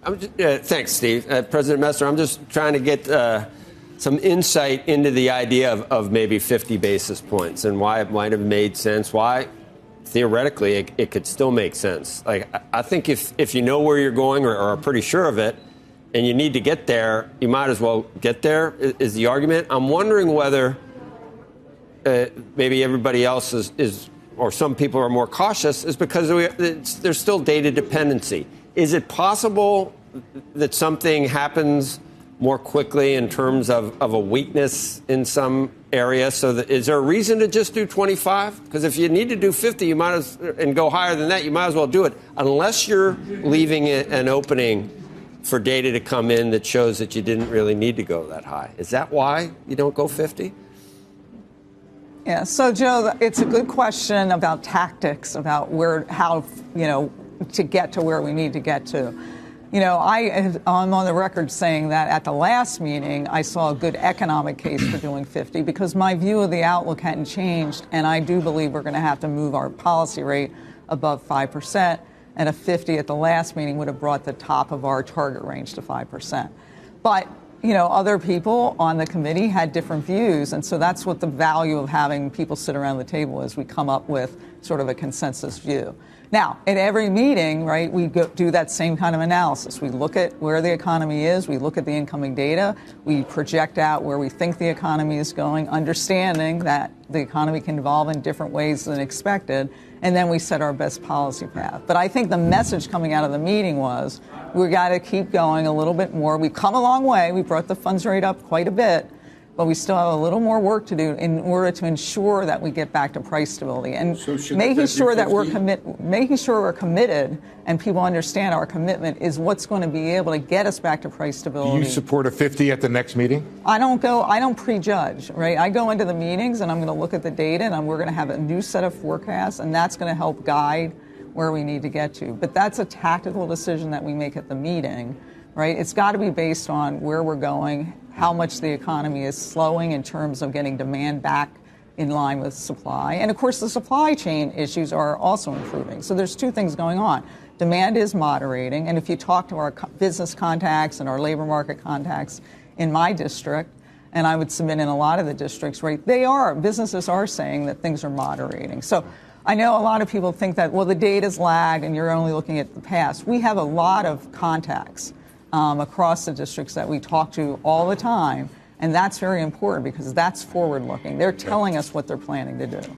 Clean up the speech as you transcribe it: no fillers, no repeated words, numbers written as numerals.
Thanks, Steve. President Messer, I'm just trying to get some insight into the idea of maybe 50 basis points and why it might have made sense, why theoretically it could still make sense. Like, I think if you know where you're going or are pretty sure of it and you need to get there, you might as well get there, is the argument. I'm wondering whether maybe everybody else is or some people are more cautious, is because there's still data dependency. Is it possible that something happens more quickly in terms of a weakness in some area? So is there a reason to just do 25? Because if you need to do 50, you might and go higher than that, you might as well do it, unless you're leaving an opening for data to come in that shows that you didn't really need to go that high. Is that why you don't go 50? Yeah, so Joe, it's a good question about tactics, about how to get to where we need to get to. I'm on the record saying that at the last meeting, I saw a good economic case for doing 50 because my view of the outlook hadn't changed, and I do believe we're going to have to move our policy rate above 5%, and a 50 at the last meeting would have brought the top of our target range to 5%. But other people on the committee had different views, and so that's what the value of having people sit around the table is. We come up with sort of a consensus view. Now, at every meeting, right, we do that same kind of analysis. We look at where the economy is, we look at the incoming data, we project out where we think the economy is going, understanding that the economy can evolve in different ways than expected, and then we set our best policy path. But I think the message coming out of the meeting was we got to keep going a little bit more. We've come a long way. We brought the funds rate up quite a bit, but we still have a little more work to do in order to ensure that we get back to price stability and making sure that we're committed and people understand our commitment is what's going to be able to get us back to price stability. Do you support a 50 at the next meeting? I don't prejudge, right? I go into the meetings and I'm going to look at the data and we're going to have a new set of forecasts, and that's going to help guide where we need to get to. But that's a tactical decision that we make at the meeting, right? It's got to be based on where we're going, how much the economy is slowing in terms of getting demand back in line with supply. And of course, the supply chain issues are also improving. So there's two things going on. Demand is moderating. And if you talk to our business contacts and our labor market contacts in my district, and I would submit in a lot of the districts, right, businesses are saying that things are moderating. So I know a lot of people think that, well, the data's lagged and you're only looking at the past. We have a lot of contacts across the districts that we talk to all the time. And that's very important because that's forward-looking. They're telling us what they're planning to do.